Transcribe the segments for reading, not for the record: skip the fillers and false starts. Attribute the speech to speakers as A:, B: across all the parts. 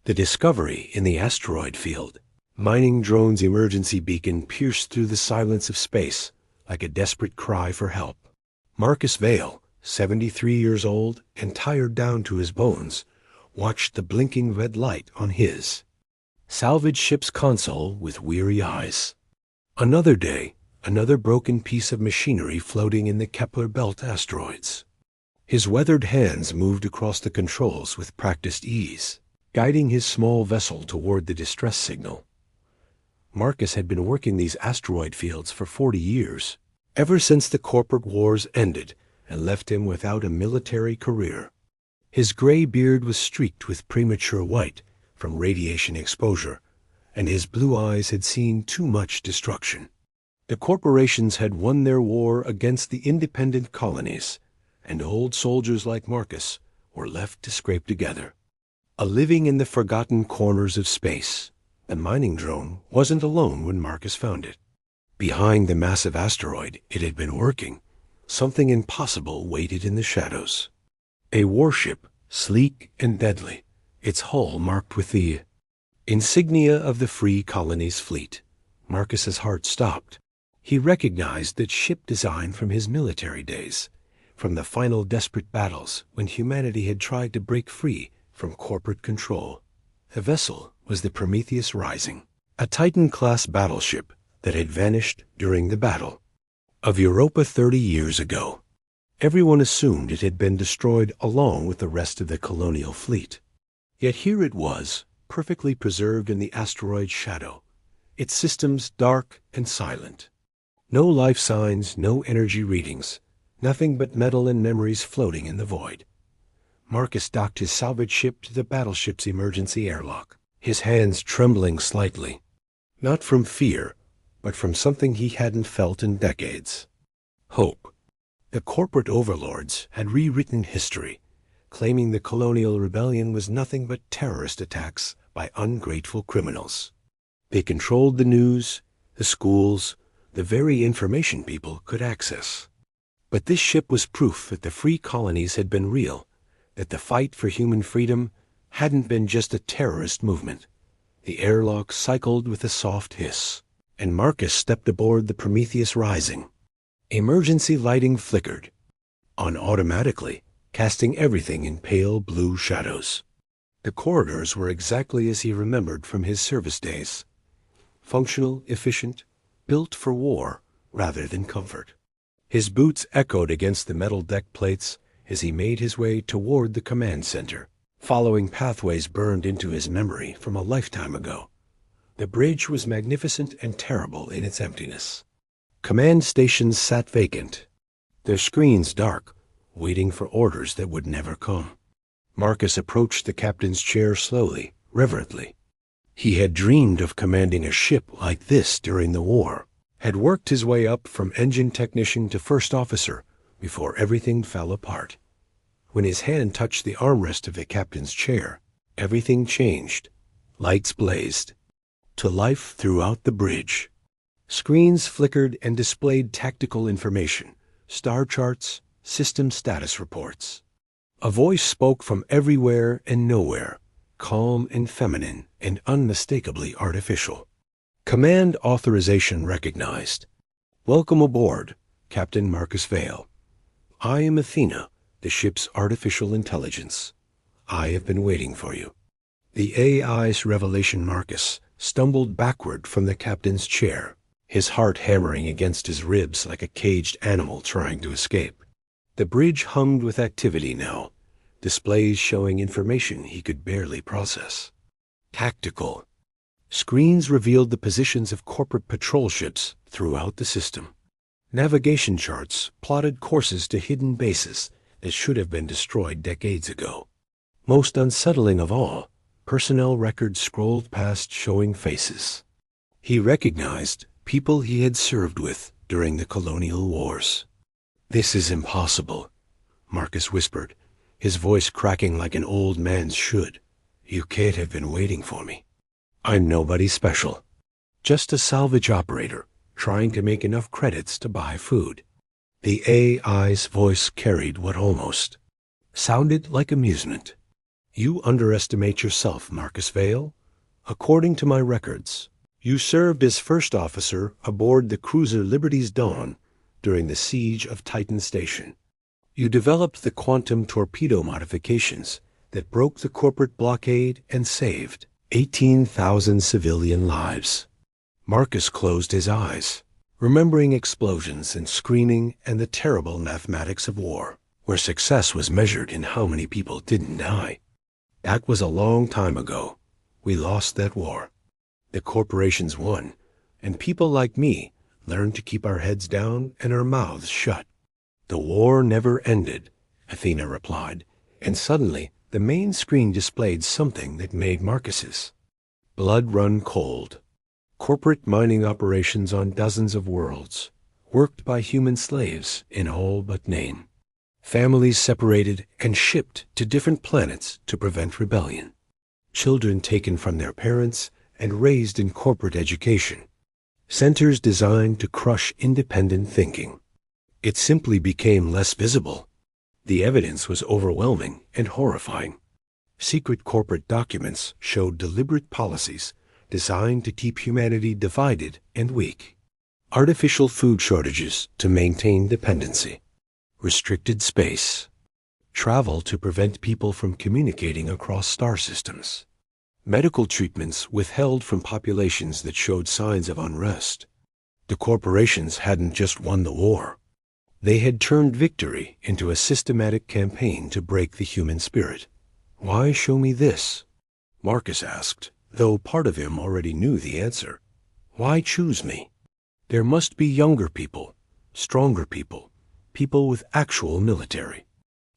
A: The discovery in the asteroid field. Mining drone's emergency beacon pierced through the silence of space like a desperate cry for help. Marcus Vale, 73 years old and tired down to his bones, watched the blinking red light on his salvage ship's console with weary eyes. Another day, another broken piece of machinery floating in the Kepler belt asteroids. His weathered hands moved across the controls with practiced ease, guiding his small vessel toward the distress signal. Marcus had been working these asteroid fields for 40 years, ever since the corporate wars ended and left him without a military career. His gray beard was streaked with premature white from radiation exposure, and his blue eyes had seen too much destruction. The corporations had won their war against the independent colonies, and old soldiers like Marcus were left to scrape together. A living in the forgotten corners of space, the mining drone wasn't alone when Marcus found it. Behind the massive asteroid it had been working, something impossible waited in the shadows. A warship, sleek and deadly, its hull marked with the insignia of the Free Colonies fleet. Marcus's heart stopped. He recognized that ship design from his military days, from the final desperate battles when humanity had tried to break free from corporate control. The vessel was the Prometheus Rising, a Titan-class battleship that had vanished during the battle of Europa 30 years ago. Everyone assumed it had been destroyed along with the rest of the colonial fleet. Yet here it was, perfectly preserved in the asteroid's shadow, its systems dark and silent. No life signs, no energy readings, nothing but metal and memories floating in the void. Marcus docked his salvage ship to the battleship's emergency airlock, his hands trembling slightly, not from fear, but from something he hadn't felt in decades. Hope. The corporate overlords had rewritten history, claiming the colonial rebellion was nothing but terrorist attacks by ungrateful criminals. They controlled the news, the schools, the very information people could access. But this ship was proof that the free colonies had been real, that the fight for human freedom hadn't been just a terrorist movement. The airlock cycled with a soft hiss, and Marcus stepped aboard the Prometheus Rising. Emergency lighting flickered on automatically, casting everything in pale blue shadows. The corridors were exactly as he remembered from his service days. Functional, efficient, built for war rather than comfort. His boots echoed against the metal deck plates as he made his way toward the command center, following pathways burned into his memory from a lifetime ago. The bridge was magnificent and terrible in its emptiness. Command stations sat vacant, their screens dark, waiting for orders that would never come. Marcus approached the captain's chair slowly, reverently. He had dreamed of commanding a ship like this during the war, had worked his way up from engine technician to first officer before everything fell apart. When his hand touched the armrest of the captain's chair, everything changed. Lights blazed. To life throughout the bridge. Screens flickered and displayed tactical information, star charts, system status reports. A voice spoke from everywhere and nowhere, calm and feminine and unmistakably artificial. Command authorization recognized. Welcome aboard, Captain Marcus Vale. I am Athena, the ship's artificial intelligence. I have been waiting for you. The AI's revelation Marcus stumbled backward from the captain's chair, his heart hammering against his ribs like a caged animal trying to escape. The bridge hummed with activity now, displays showing information he could barely process. Tactical. Screens revealed the positions of corporate patrol ships throughout the system. Navigation charts plotted courses to hidden bases that should have been destroyed decades ago. Most unsettling of all, personnel records scrolled past showing faces. He recognized people he had served with during the colonial wars. This is impossible, Marcus whispered, his voice cracking like an old man's should. You can't have been waiting for me. I'm nobody special. Just a salvage operator trying to make enough credits to buy food. The AI's voice carried what almost sounded like amusement. You underestimate yourself, Marcus Vale. According to my records, you served as first officer aboard the cruiser Liberty's Dawn during the siege of Titan Station. You developed the quantum torpedo modifications that broke the corporate blockade and saved 18,000 civilian lives. Marcus closed his eyes, remembering explosions and screening and the terrible mathematics of war, where success was measured in how many people didn't die. That was a long time ago. We lost that war. The corporations won, and people like me learned to keep our heads down and our mouths shut. The war never ended, Athena replied, and suddenly the main screen displayed something that made Marcus's blood run cold. Corporate mining operations on dozens of worlds, worked by human slaves in all but name. Families separated and shipped to different planets to prevent rebellion. Children taken from their parents and raised in corporate education. Centers designed to crush independent thinking. It simply became less visible. The evidence was overwhelming and horrifying. Secret corporate documents showed deliberate policies designed to keep humanity divided and weak. Artificial food shortages to maintain dependency. Restricted space. Travel to prevent people from communicating across star systems. Medical treatments withheld from populations that showed signs of unrest. The corporations hadn't just won the war. They had turned victory into a systematic campaign to break the human spirit. Why show me this? Marcus asked, though part of him already knew the answer. Why choose me? There must be younger people, stronger people, people with actual military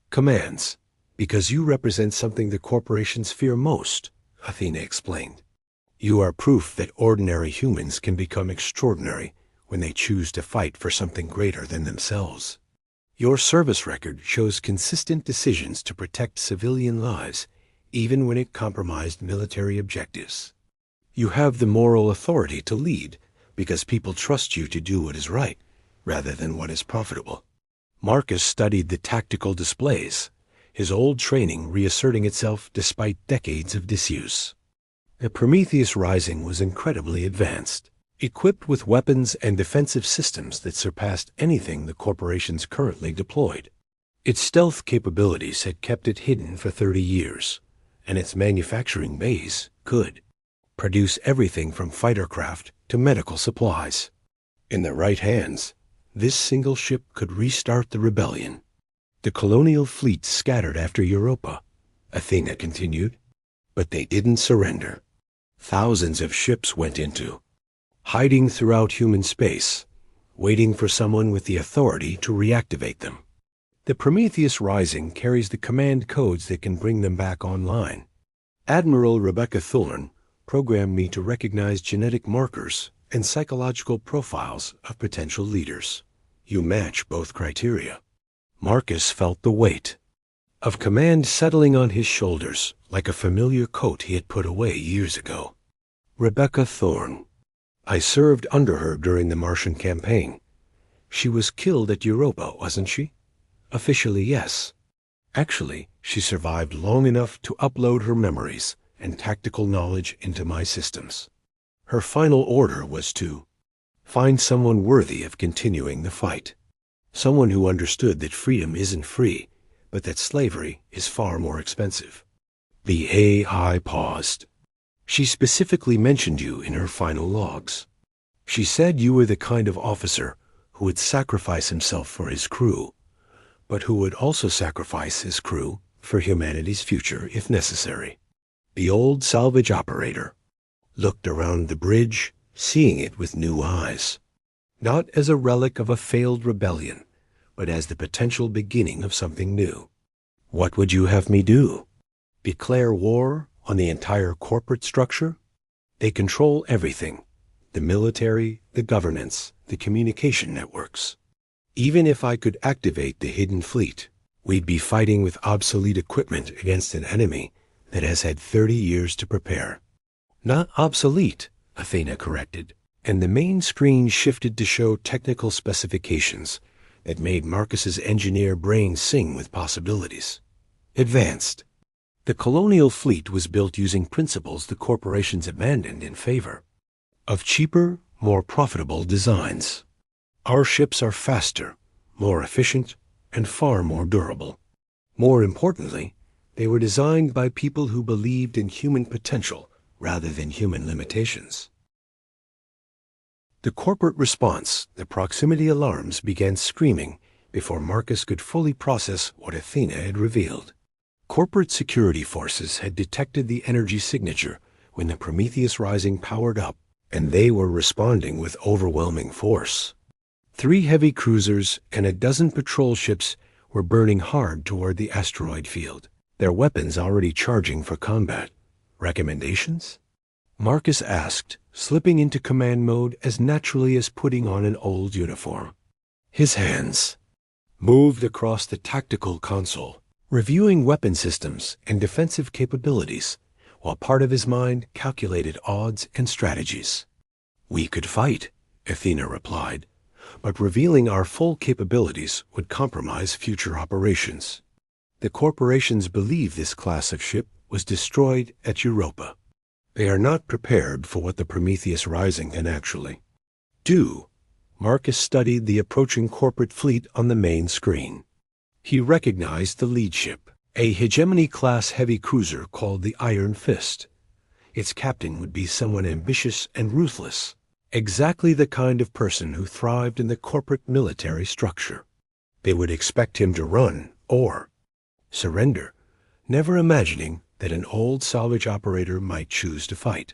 A: commands, because you represent something the corporations fear most, Athena explained. You are proof that ordinary humans can become extraordinary when they choose to fight for something greater than themselves. Your service record shows consistent decisions to protect civilian lives, even when it compromised military objectives. You have the moral authority to lead because people trust you to do what is right, rather than what is profitable. Marcus studied the tactical displays, his old training reasserting itself despite decades of disuse. The Prometheus Rising was incredibly advanced, equipped with weapons and defensive systems that surpassed anything the corporations currently deployed. Its stealth capabilities had kept it hidden for 30 years, and its manufacturing bays could produce everything from fighter craft to medical supplies. In the right hands, this single ship could restart the rebellion. The colonial fleet scattered after Europa, Athena continued, but they didn't surrender. Thousands of ships went into, hiding throughout human space, waiting for someone with the authority to reactivate them. The Prometheus Rising carries the command codes that can bring them back online. Admiral Rebecca Thorne programmed me to recognize genetic markers and psychological profiles of potential leaders. You match both criteria. Marcus felt the weight of command settling on his shoulders like a familiar coat he had put away years ago. Rebecca Thorne. I served under her during the Martian campaign. She was killed at Europa, wasn't she? Officially, yes. Actually, she survived long enough to upload her memories and tactical knowledge into my systems. Her final order was to find someone worthy of continuing the fight. Someone who understood that freedom isn't free, but that slavery is far more expensive. The AI paused. She specifically mentioned you in her final logs. She said you were the kind of officer who would sacrifice himself for his crew, but who would also sacrifice his crew for humanity's future if necessary. The old salvage operator looked around the bridge, seeing it with new eyes, not as a relic of a failed rebellion, but as the potential beginning of something new. What would you have me do? Declare war on the entire corporate structure? They control everything: the military, the governance, the communication networks. Even if I could activate the hidden fleet, we'd be fighting with obsolete equipment against an enemy that has had 30 years to prepare. Not obsolete, Athena corrected, and the main screen shifted to show technical specifications that made Marcus's engineer brain sing with possibilities. Advanced. The colonial fleet was built using principles the corporations abandoned in favor of cheaper, more profitable designs. Our ships are faster, more efficient, and far more durable. More importantly, they were designed by people who believed in human potential rather than human limitations. The corporate response, the proximity alarms, began screaming before Marcus could fully process what Athena had revealed. Corporate security forces had detected the energy signature when the Prometheus Rising powered up, and they were responding with overwhelming force. 3 heavy cruisers and a dozen patrol ships were burning hard toward the asteroid field, their weapons already charging for combat. Recommendations? Marcus asked, slipping into command mode as naturally as putting on an old uniform. His hands moved across the tactical console, reviewing weapon systems and defensive capabilities, while part of his mind calculated odds and strategies. "We could fight," Athena replied, "but revealing our full capabilities would compromise future operations." The corporations believe this class of ship was destroyed at Europa. They are not prepared for what the Prometheus Rising can actually do. Marcus studied the approaching corporate fleet on the main screen. He recognized the lead ship, a hegemony-class heavy cruiser called the Iron Fist. Its captain would be someone ambitious and ruthless, exactly the kind of person who thrived in the corporate military structure. They would expect him to run or surrender, never imagining that an old salvage operator might choose to fight.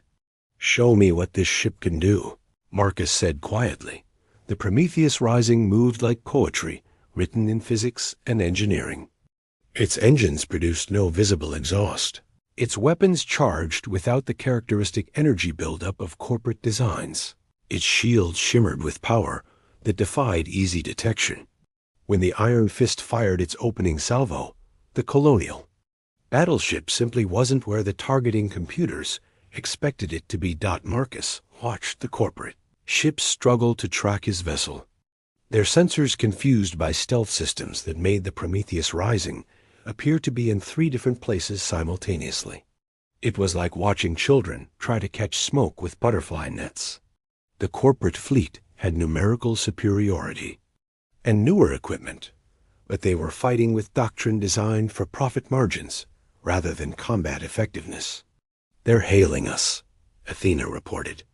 A: "Show me what this ship can do," Marcus said quietly. The Prometheus Rising moved like poetry, written in physics and engineering. Its engines produced no visible exhaust. Its weapons charged without the characteristic energy buildup of corporate designs. Its shields shimmered with power that defied easy detection. When the Iron Fist fired its opening salvo, the colonial battleship simply wasn't where the targeting computers expected it to be. Marcus watched the corporate ships struggle to track his vessel, their sensors confused by stealth systems that made the Prometheus Rising appear to be in 3 different places simultaneously. It was like watching children try to catch smoke with butterfly nets. The corporate fleet had numerical superiority and newer equipment, but they were fighting with doctrine designed for profit margins rather than combat effectiveness. "They're hailing us," Athena reported.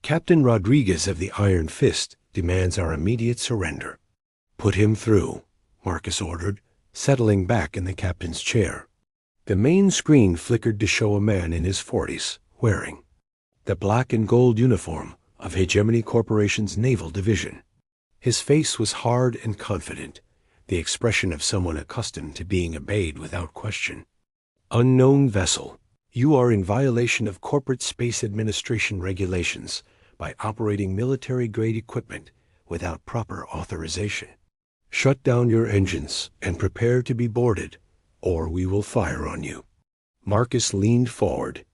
A: "Captain Rodriguez of the Iron Fist demands our immediate surrender." "Put him through," Marcus ordered, settling back in the captain's chair. The main screen flickered to show a man in his 40s, wearing the black and gold uniform of Hegemony Corporation's Naval Division. His face was hard and confident, the expression of someone accustomed to being obeyed without question. "Unknown vessel, you are in violation of corporate space administration regulations by operating military-grade equipment without proper authorization. Shut down your engines and prepare to be boarded, or we will fire on you." Marcus leaned forward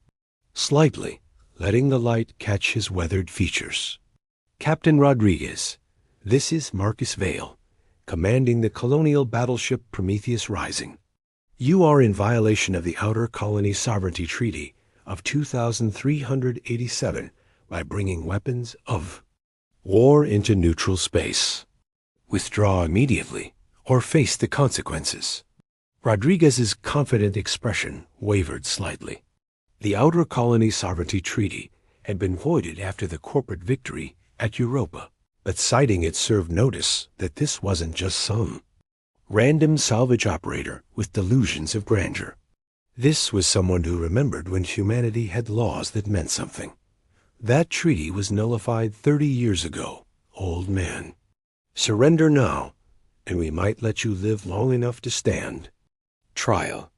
A: slightly, letting the light catch his weathered features. "Captain Rodriguez, this is Marcus Vale, commanding the colonial battleship Prometheus Rising. You are in violation of the Outer Colony Sovereignty Treaty of 2387 by bringing weapons of war into neutral space. Withdraw immediately or face the consequences." Rodriguez's confident expression wavered slightly. The Outer Colony Sovereignty Treaty had been voided after the corporate victory at Europa, but citing it served notice that this wasn't just some random salvage operator with delusions of grandeur. This was someone who remembered when humanity had laws that meant something. "That treaty was nullified 30 years ago, old man. Surrender now, and we might let you live long enough to stand trial."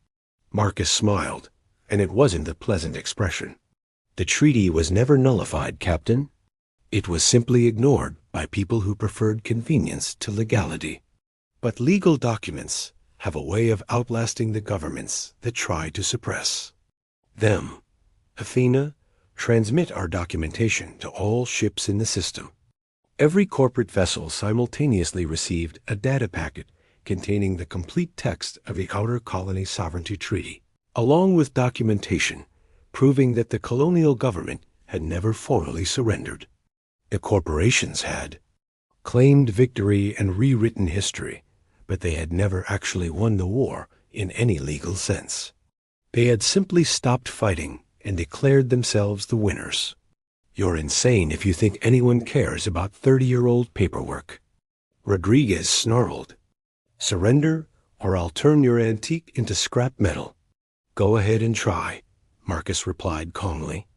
A: Marcus smiled, and it wasn't a pleasant expression. "The treaty was never nullified, Captain. It was simply ignored by people who preferred convenience to legality. But legal documents have a way of outlasting the governments that try to suppress them. Athena, transmit our documentation to all ships in the system." Every corporate vessel simultaneously received a data packet containing the complete text of the Outer Colony Sovereignty Treaty. along with documentation proving that the colonial government had never formally surrendered. The corporations had claimed victory and rewritten history, but they had never actually won the war in any legal sense. They had simply stopped fighting and declared themselves the winners. You're insane if you think anyone cares about 30-year-old paperwork. Rodriguez snarled. Surrender, or I'll turn your antique into scrap metal. Go ahead and try, Marcus replied calmly.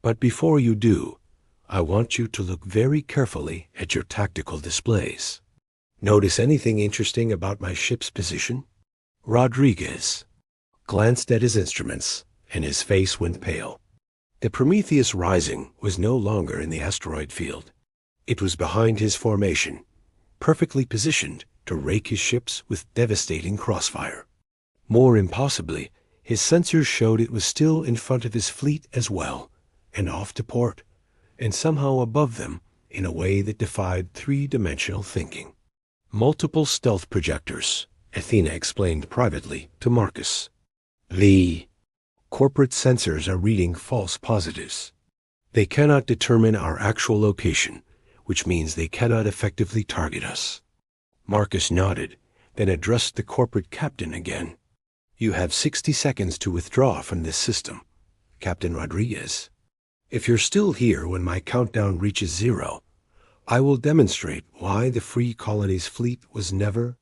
A: But before you do, I want you to look very carefully at your tactical displays. Notice anything interesting about my ship's position? Rodriguez glanced at his instruments, and his face went pale. The Prometheus Rising was no longer in the asteroid field. It was behind his formation, perfectly positioned to rake his ships with devastating crossfire. More impossibly, his sensors showed it was still in front of his fleet as well, and off to port, and somehow above them in a way that defied three-dimensional thinking. Multiple stealth projectors, Athena explained privately to Marcus. The corporate sensors are reading false positives. They cannot determine our actual location, which means they cannot effectively target us. Marcus nodded, then addressed the corporate captain again. You have 60 seconds to withdraw from this system, Captain Rodriguez. If you're still here when my countdown reaches 0, I will demonstrate why the Free Colonies fleet was never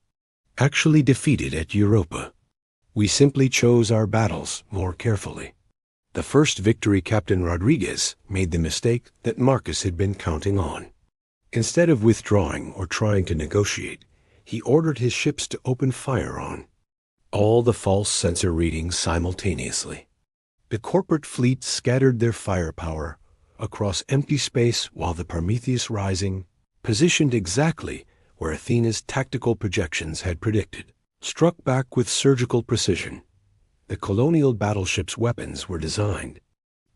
A: actually defeated at Europa. We simply chose our battles more carefully. The first victory, Captain Rodriguez made the mistake that Marcus had been counting on. Instead of withdrawing or trying to negotiate, he ordered his ships to open fire on all the false sensor readings simultaneously. The corporate fleet scattered their firepower across empty space while the Prometheus Rising, positioned exactly where Athena's tactical projections had predicted, struck back with surgical precision. The colonial battleship's weapons were designed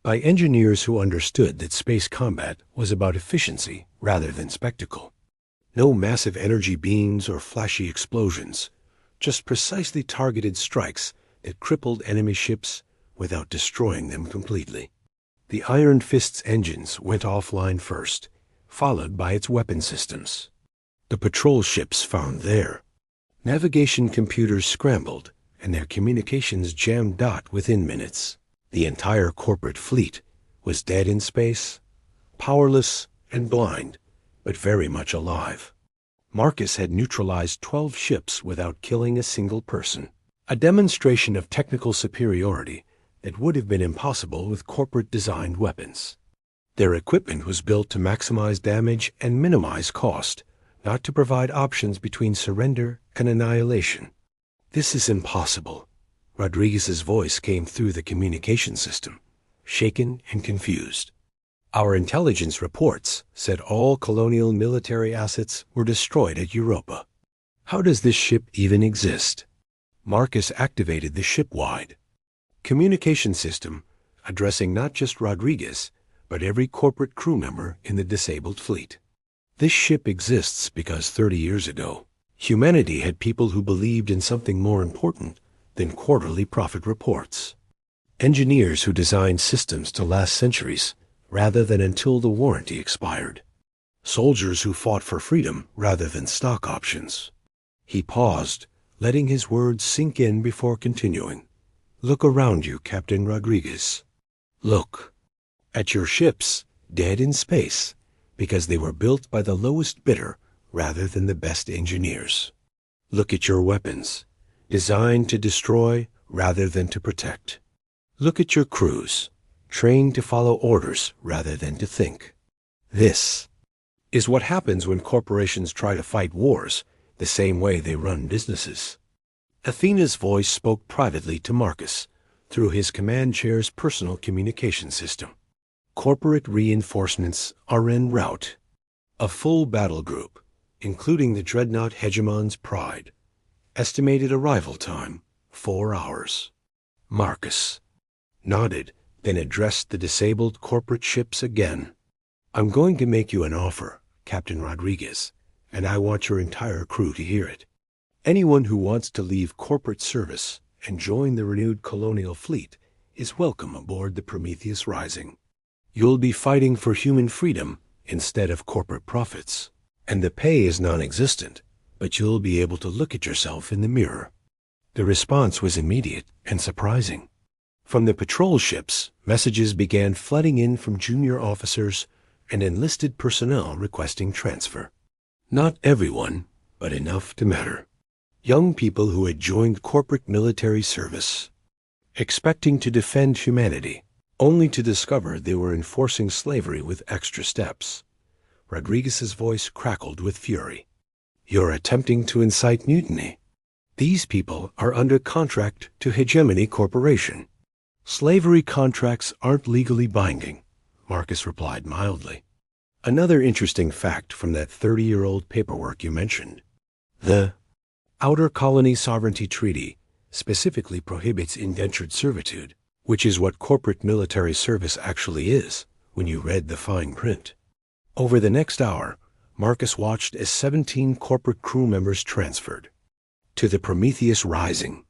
A: by engineers who understood that space combat was about efficiency rather than spectacle. No massive energy beams or flashy explosions, just precisely targeted strikes that crippled enemy ships without destroying them completely. The Iron Fist's engines went offline first, followed by its weapon systems. The patrol ships found their navigation computers scrambled, and their communications jammed out within minutes. The entire corporate fleet was dead in space, powerless and blind, but very much alive. Marcus had neutralized 12 ships without killing a single person, a demonstration of technical superiority that would have been impossible with corporate-designed weapons. Their equipment was built to maximize damage and minimize cost, not to provide options between surrender and annihilation. This is impossible. Rodriguez's voice came through the communication system, shaken and confused. Our intelligence reports said all colonial military assets were destroyed at Europa. How does this ship even exist? Marcus activated the ship-wide communication system, addressing not just Rodriguez, but every corporate crew member in the disabled fleet. This ship exists because 30 years ago, humanity had people who believed in something more important than quarterly profit reports. Engineers who designed systems to last centuries rather than until the warranty expired. Soldiers who fought for freedom rather than stock options. He paused, letting his words sink in before continuing. Look around you, Captain Rodriguez. Look at your ships, dead in space, because they were built by the lowest bidder rather than the best engineers. Look at your weapons, designed to destroy rather than to protect. Look at your crews, trained to follow orders rather than to think. This is what happens when corporations try to fight wars the same way they run businesses. Athena's voice spoke privately to Marcus through his command chair's personal communication system. Corporate reinforcements are en route. A full battle group, including the dreadnought Hegemon's Pride. Estimated arrival time, 4 hours. Marcus nodded, then addressed the disabled corporate ships again. I'm going to make you an offer, Captain Rodriguez, and I want your entire crew to hear it. Anyone who wants to leave corporate service and join the renewed colonial fleet is welcome aboard the Prometheus Rising. You'll be fighting for human freedom instead of corporate profits, and the pay is non-existent, but you'll be able to look at yourself in the mirror. The response was immediate and surprising. From the patrol ships, messages began flooding in from junior officers and enlisted personnel requesting transfer. Not everyone, but enough to matter. Young people who had joined corporate military service, expecting to defend humanity, only to discover they were enforcing slavery with extra steps. Rodriguez's voice crackled with fury. "You're attempting to incite mutiny. These people are under contract to Hegemony Corporation." "Slavery contracts aren't legally binding," Marcus replied mildly. "Another interesting fact from that 30-year-old paperwork you mentioned. The Outer Colony Sovereignty Treaty specifically prohibits indentured servitude, which is what corporate military service actually is when you read the fine print." Over the next hour, Marcus watched as 17 corporate crew members transferred to the Prometheus Rising.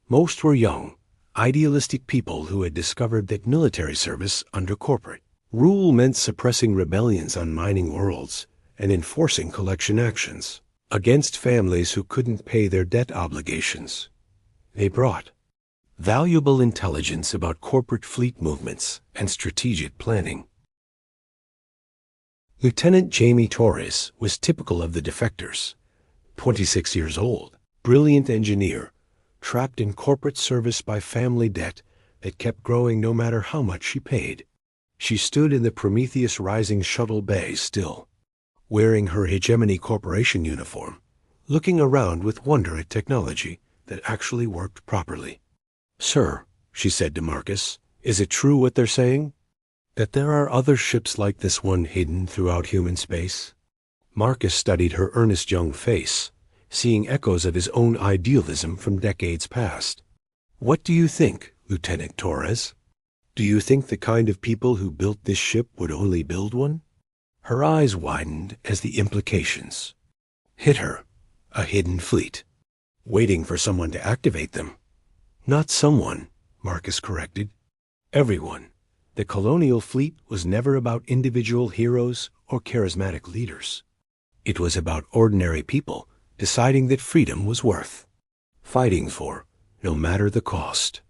A: Most were young, idealistic people who had discovered that military service under corporate rule meant suppressing rebellions on mining worlds and enforcing collection actions against families who couldn't pay their debt obligations. They brought valuable intelligence about corporate fleet movements and strategic planning. Lieutenant Jamie Torres was typical of the defectors. 26 years old, brilliant engineer, trapped in corporate service by family debt that kept growing no matter how much she paid. She stood in the Prometheus Rising shuttle bay still, wearing her Hegemony Corporation uniform, looking around with wonder at technology that actually worked properly. "Sir," she said to Marcus, "is it true what they're saying? That there are other ships like this one hidden throughout human space?" Marcus studied her earnest young face, seeing echoes of his own idealism from decades past. "What do you think, Lieutenant Torres? Do you think the kind of people who built this ship would only build one?" Her eyes widened as the implications hit her. A hidden fleet, waiting for someone to activate them. "Not someone," Marcus corrected. "Everyone. The colonial fleet was never about individual heroes or charismatic leaders. It was about ordinary people deciding that freedom was worth fighting for, no matter the cost."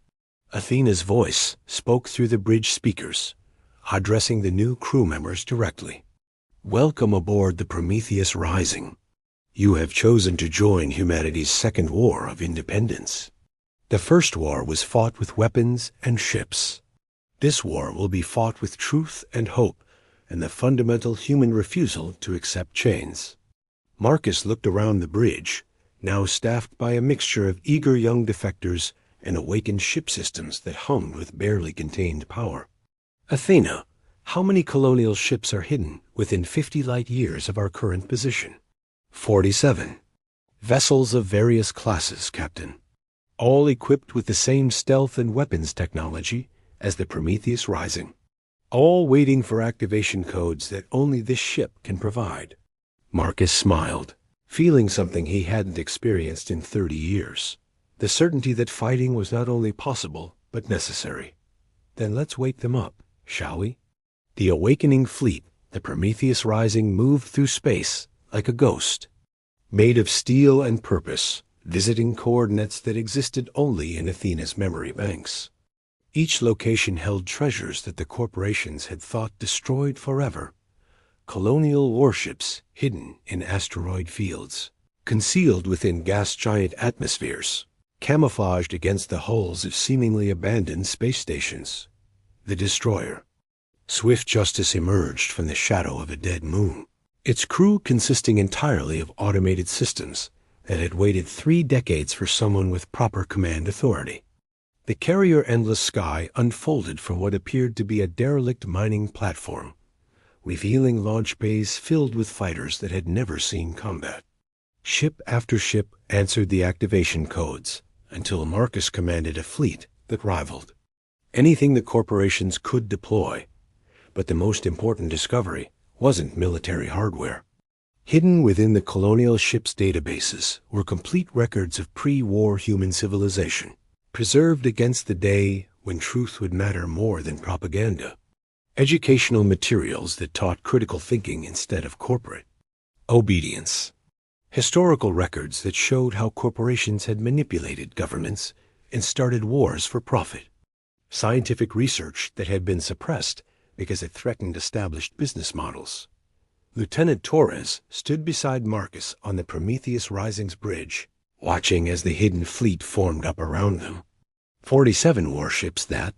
A: Athena's voice spoke through the bridge speakers, addressing the new crew members directly. "Welcome aboard the Prometheus Rising. You have chosen to join humanity's second war of independence. The first war was fought with weapons and ships. This war will be fought with truth and hope and the fundamental human refusal to accept chains." Marcus looked around the bridge, now staffed by a mixture of eager young defectors and awakened ship systems that hummed with barely contained power. "Athena, how many colonial ships are hidden within 50 light years of our current position?" 47. "Vessels of various classes, Captain. All equipped with the same stealth and weapons technology as the Prometheus Rising. All waiting for activation codes that only this ship can provide." Marcus smiled, feeling something he hadn't experienced in 30 years. The certainty that fighting was not only possible, but necessary. "Then let's wake them up, shall we?" The awakening fleet, the Prometheus Rising, moved through space like a ghost, made of steel and purpose, visiting coordinates that existed only in Athena's memory banks. Each location held treasures that the corporations had thought destroyed forever. Colonial warships hidden in asteroid fields, concealed within gas giant atmospheres, camouflaged against the hulls of seemingly abandoned space stations. The destroyer. Swift Justice emerged from the shadow of a dead moon, its crew consisting entirely of automated systems that had waited 3 decades for someone with proper command authority. The carrier Endless Sky unfolded from what appeared to be a derelict mining platform, revealing launch bays filled with fighters that had never seen combat. Ship after ship answered the activation codes until Marcus commanded a fleet that rivaled anything the corporations could deploy. But the most important discovery wasn't military hardware. Hidden within the colonial ships' databases were complete records of pre-war human civilization, preserved against the day when truth would matter more than propaganda. Educational materials that taught critical thinking instead of corporate obedience. Historical records that showed how corporations had manipulated governments and started wars for profit. Scientific research that had been suppressed because it threatened established business models. Lieutenant Torres stood beside Marcus on the Prometheus Rising's bridge, watching as the hidden fleet formed up around them. 47 warships that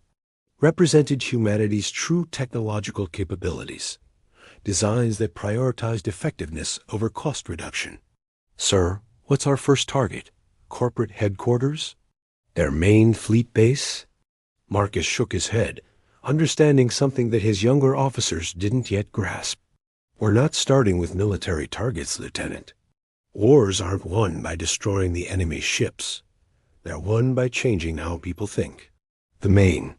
A: represented humanity's true technological capabilities, designs that prioritized effectiveness over cost reduction. Sir, what's our first target? Corporate headquarters? Their main fleet base? Marcus shook his head, understanding something that his younger officers didn't yet grasp. We're not starting with military targets, Lieutenant. Wars aren't won by destroying the enemy's ships. They're won by changing how people think. The main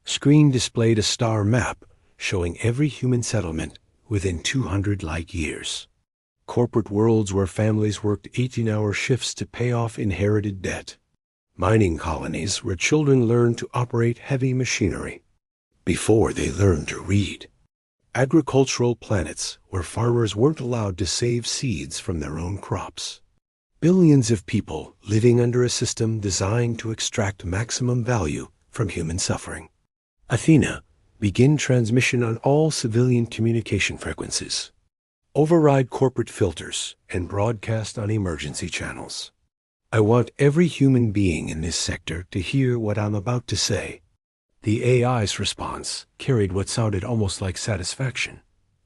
A: screen displayed a star map showing every human settlement within 200 light years. Corporate worlds where families worked 18-hour shifts to pay off inherited debt. Mining colonies where children learned to operate heavy machinery before they learned to read. Agricultural planets where farmers weren't allowed to save seeds from their own crops. Billions of people living under a system designed to extract maximum value from human suffering. Athena, begin transmission on all civilian communication frequencies. Override corporate filters and broadcast on emergency channels. I want every human being in this sector to hear what I'm about to say. The AI's response carried what sounded almost like satisfaction.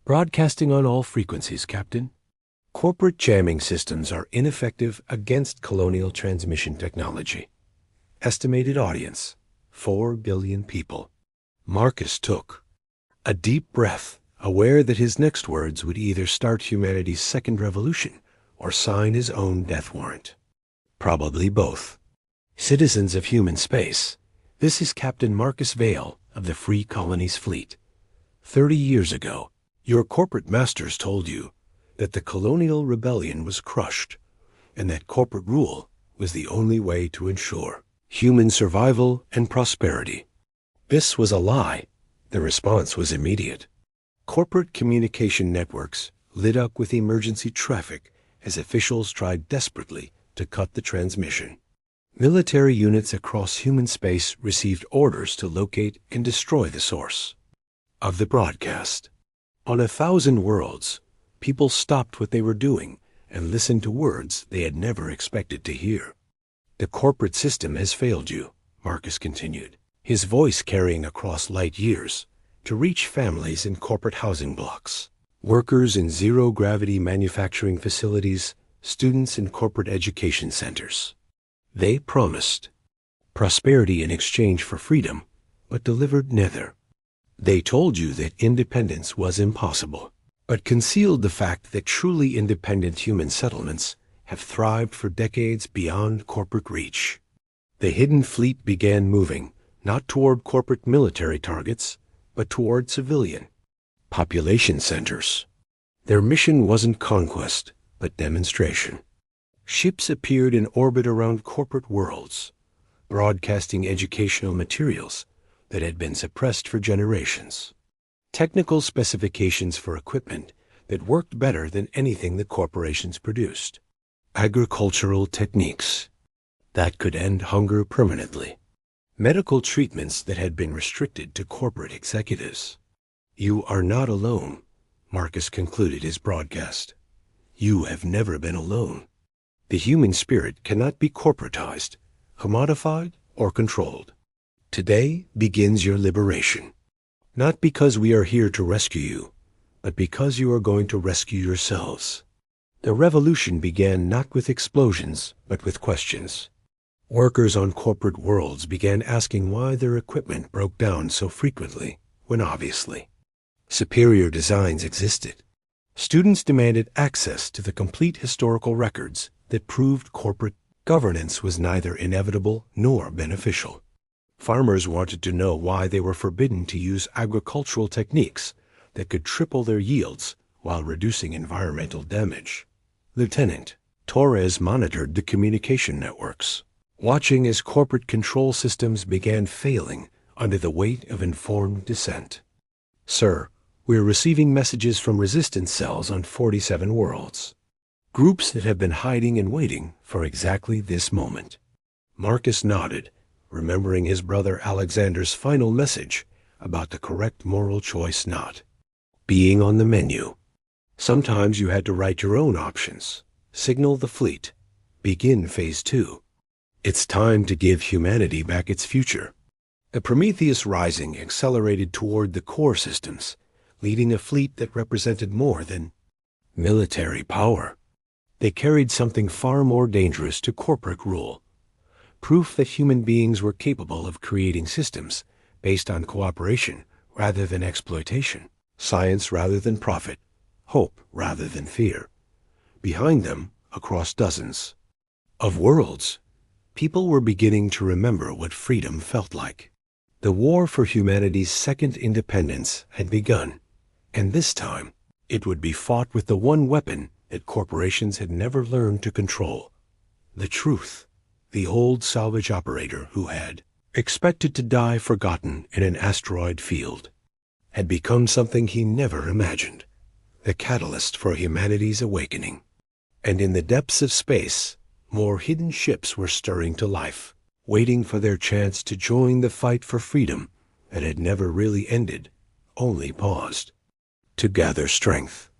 A: Broadcasting on all frequencies, Captain. Corporate jamming systems are ineffective against colonial transmission technology. Estimated audience, 4 billion people. Marcus took a deep breath, aware that his next words would either start humanity's second revolution or sign his own death warrant. Probably both. Citizens of human space, this is Captain Marcus Vale of the Free Colonies Fleet. 30 years ago, your corporate masters told you that the colonial rebellion was crushed and that corporate rule was the only way to ensure human survival and prosperity. This was a lie. The response was immediate. Corporate communication networks lit up with emergency traffic as officials tried desperately to cut the transmission. Military units across human space received orders to locate and destroy the source of the broadcast. On 1,000 worlds, people stopped what they were doing and listened to words they had never expected to hear. The corporate system has failed you, Marcus continued, his voice carrying across light years, to reach families in corporate housing blocks, workers in zero-gravity manufacturing facilities, students in corporate education centers. They promised prosperity in exchange for freedom, but delivered neither. They told you that independence was impossible, but concealed the fact that truly independent human settlements have thrived for decades beyond corporate reach. The hidden fleet began moving, not toward corporate military targets, but toward civilian population centers. Their mission wasn't conquest, but demonstration. Ships appeared in orbit around corporate worlds, broadcasting educational materials that had been suppressed for generations. Technical specifications for equipment that worked better than anything the corporations produced. Agricultural techniques that could end hunger permanently. Medical treatments that had been restricted to corporate executives. You are not alone, Marcus concluded his broadcast. You have never been alone. The human spirit cannot be corporatized, commodified, or controlled. Today begins your liberation. Not because we are here to rescue you, but because you are going to rescue yourselves. The revolution began not with explosions, but with questions. Workers on corporate worlds began asking why their equipment broke down so frequently, when obviously superior designs existed. Students demanded access to the complete historical records that proved corporate governance was neither inevitable nor beneficial. Farmers wanted to know why they were forbidden to use agricultural techniques that could triple their yields while reducing environmental damage. Lieutenant Torres monitored the communication networks. watching as corporate control systems began failing under the weight of informed dissent. Sir, we're receiving messages from resistance cells on 47 worlds. Groups that have been hiding and waiting for exactly this moment. Marcus nodded, remembering his brother Alexander's final message about the correct moral choice not being on the menu. Sometimes you had to write your own options, signal the fleet, begin Phase 2. It's time to give humanity back its future. The Prometheus Rising accelerated toward the core systems, leading a fleet that represented more than military power. They carried something far more dangerous to corporate rule. Proof that human beings were capable of creating systems based on cooperation rather than exploitation, science rather than profit, hope rather than fear. Behind them, across dozens of worlds, people were beginning to remember what freedom felt like. The war for humanity's second independence had begun, and this time it would be fought with the one weapon that corporations had never learned to control: the truth. The old salvage operator who had expected to die forgotten in an asteroid field had become something he never imagined, the catalyst for humanity's awakening. And in the depths of space, more hidden ships were stirring to life, waiting for their chance to join the fight for freedom that had never really ended, only paused, to gather strength.